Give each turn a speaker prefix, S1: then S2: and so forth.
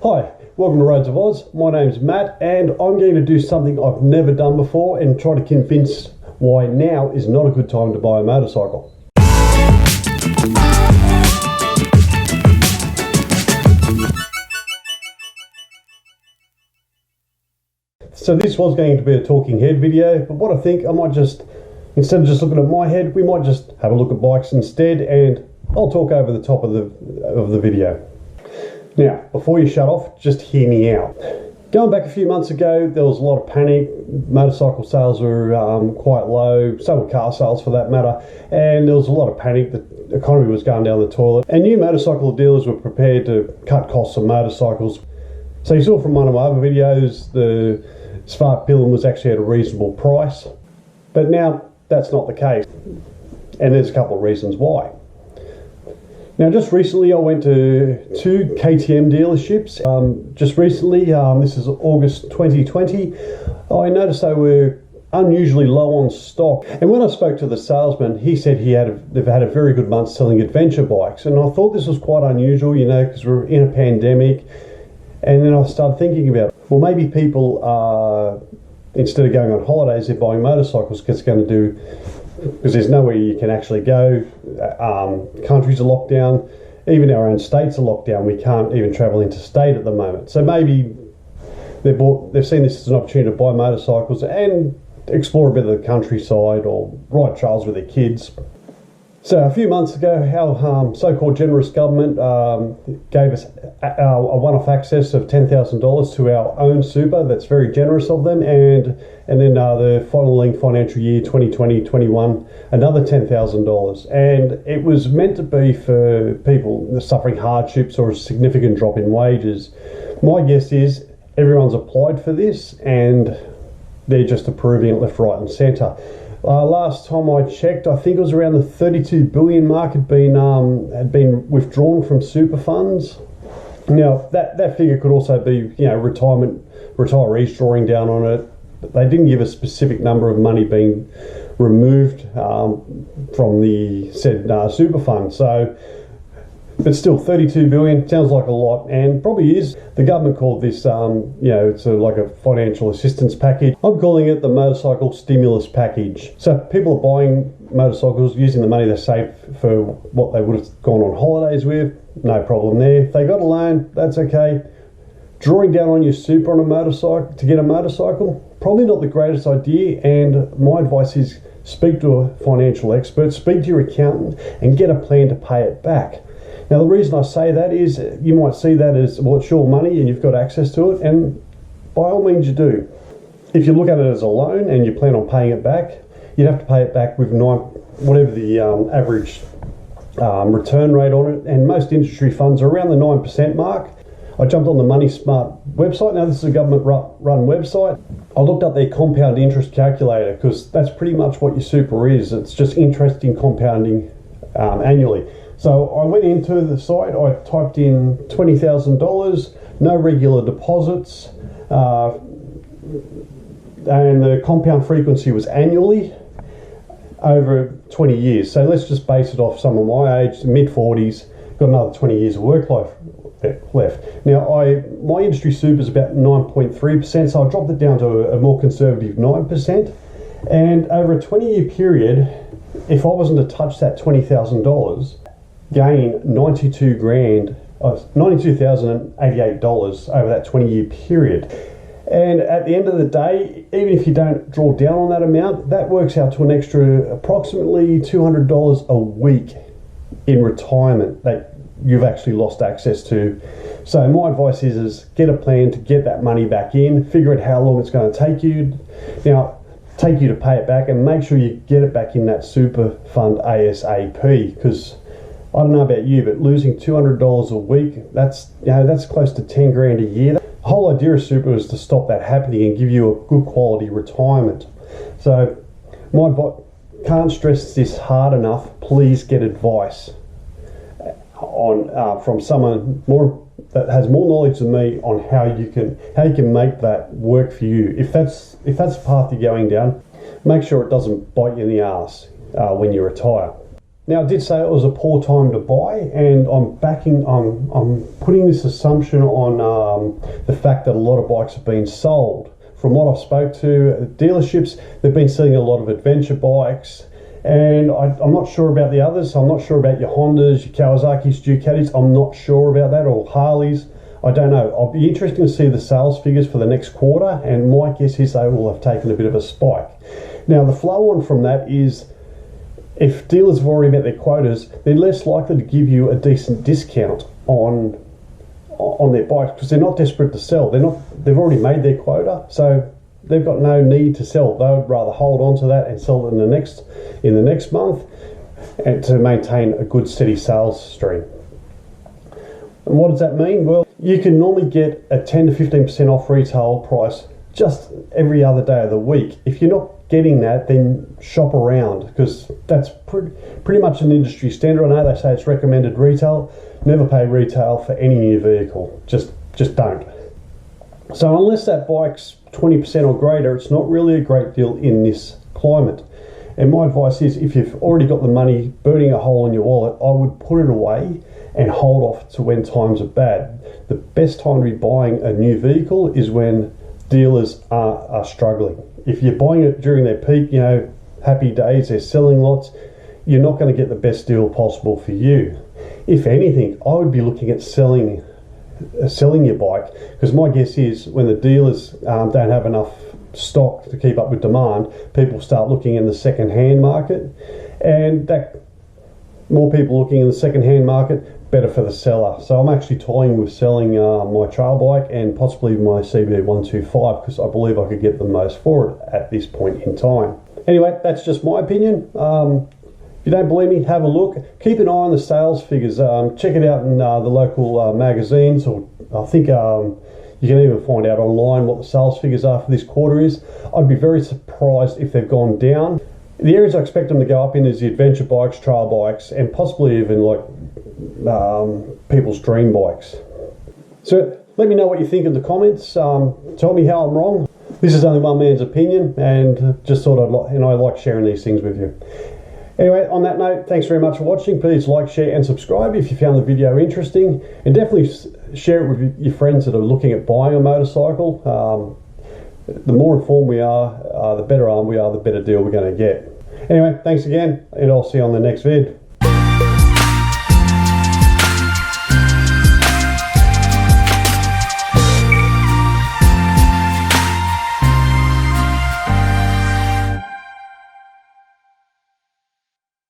S1: Hi, welcome to Roads of Oz. My name's Matt and I'm going to do something I've never done before and try to convince why now is not a good time to buy a motorcycle. So this was going to be a talking head video, but what I think I might just, instead of just looking at my head, we might just have a look at bikes instead, and I'll talk over the top of the video. Now, before you shut off, just hear me out. Going back a few months ago, there was a lot of panic. Motorcycle sales were quite low, so were car sales for that matter, and there was a lot of panic. The economy was going down the toilet, and new motorcycle dealers were prepared to cut costs on motorcycles. So you saw from one of my other videos, the Spark Pillion was actually at a reasonable price, but now that's not the case, and there's a couple of reasons why. Now, just recently I went to two KTM dealerships. Just recently, this is August 2020, I noticed they were unusually low on stock. And when I spoke to the salesman, he said they've had a very good month selling adventure bikes. And I thought this was quite unusual, you know, because we're in a pandemic. And then I started thinking about, well, maybe people are, instead of going on holidays, they're buying motorcycles because there's nowhere you can actually go. Countries are locked down. Even our own states are locked down. We can't even travel interstate at the moment. So maybe they've seen this as an opportunity to buy motorcycles and explore a bit of the countryside or ride trails with their kids. So a few months ago, our so-called generous government gave us a one-off access of $10,000 to our own super. That's very generous of them. And then the following financial year, 2020-21, another $10,000. And it was meant to be for people suffering hardships or a significant drop in wages. My guess is everyone's applied for this and they're just approving it left, right and centre. Last time I checked, I think it was around the 32 billion mark had been withdrawn from super funds. Now that figure could also be, you know, retirees drawing down on it. But they didn't give a specific number of money being removed from the said super fund. So, but still, 32 billion sounds like a lot, and probably is. The government called this, it's like a financial assistance package. I'm calling it the motorcycle stimulus package. So people are buying motorcycles using the money they saved for what they would have gone on holidays with. No problem there. If they got a loan, that's okay. Drawing down on your super on a motorcycle to get a motorcycle, probably not the greatest idea. And my advice is speak to a financial expert, speak to your accountant, and get a plan to pay it back. Now, the reason I say that is you might see that as, well, it's your money and you've got access to it, and by all means you do. If you look at it as a loan and you plan on paying it back, you'd have to pay it back with whatever the average return rate on it, and most industry funds are around the 9% mark. I jumped on the Money Smart website. Now, this is a government-run website. I looked up their compound interest calculator because that's pretty much what your super is. It's just interest in compounding annually. So I went into the site, I typed in $20,000, no regular deposits, and the compound frequency was annually over 20 years. So let's just base it off someone my age, mid-40s, got another 20 years of work life left. Now, my industry super is about 9.3%, so I dropped it down to a more conservative 9%. And over a 20-year period, if I wasn't to touch that $20,000, gain $92,088 over that 20-year period. And at the end of the day, even if you don't draw down on that amount, that works out to an extra approximately $200 a week in retirement that you've actually lost access to. So my advice is get a plan to get that money back in, figure out how long it's going to take you to pay it back, and make sure you get it back in that super fund ASAP, because I don't know about you, but losing $200 a week, that's close to 10 grand a year. The whole idea of super is to stop that happening and give you a good quality retirement. So my advice, can't stress this hard enough, please get advice from someone that has more knowledge than me on how you can make that work for you. If that's the path you're going down, make sure it doesn't bite you in the ass when you retire. Now, I did say it was a poor time to buy, and I'm putting this assumption on the fact that a lot of bikes have been sold. From what I've spoke to dealerships, they've been selling a lot of adventure bikes, and I'm not sure about the others. I'm not sure about your Hondas, your Kawasaki's, Ducatis. I'm not sure about that, or Harleys. I don't know. I'll be interested to see the sales figures for the next quarter, and my guess is they will have taken a bit of a spike. Now, the flow on from that is, if dealers have already met their quotas, they're less likely to give you a decent discount on their bikes, because they're not desperate to sell. They've already made their quota, so they've got no need to sell. They would rather hold on to that and sell it in the next month, and to maintain a good steady sales stream. And what does that mean? Well, you can normally get a 10 to 15% off retail price just every other day of the week. If you're not getting that, then shop around, because that's pretty much an industry standard. I know they say it's recommended retail. Never pay retail for any new vehicle. Just don't. So unless that bike's 20% or greater, it's not really a great deal in this climate. And my advice is, if you've already got the money burning a hole in your wallet, I would put it away and hold off to when times are bad. The best time to be buying a new vehicle is when dealers are struggling. If you're buying it during their peak, happy days, they're selling lots, you're not going to get the best deal possible for you. If anything, I would be looking at selling your bike, because my guess is when the dealers don't have enough stock to keep up with demand, people start looking in the second-hand market, and that more people looking in the second-hand market, better for the seller. So I'm actually toying with selling my trail bike and possibly my CB 125, because I believe I could get the most for it at this point in time. Anyway, that's just my opinion. If you don't believe me, have a look. Keep an eye on the sales figures. Check it out in the local magazines, or I think you can even find out online what the sales figures are for this quarter is. I'd be very surprised if they've gone down. The areas I expect them to go up in is the adventure bikes, trail bikes, and possibly even like people's dream bikes. So let me know what you think in the comments. Tell me how I'm wrong. This is only one man's opinion, and just thought I like sharing these things with you. Anyway, on that note, thanks very much for watching. Please like, share and subscribe if you found the video interesting, and definitely share it with your friends that are looking at buying a motorcycle. The more informed we are, the better armed we are, the better deal we're going to get. Anyway, thanks again, and I'll see you on the next vid.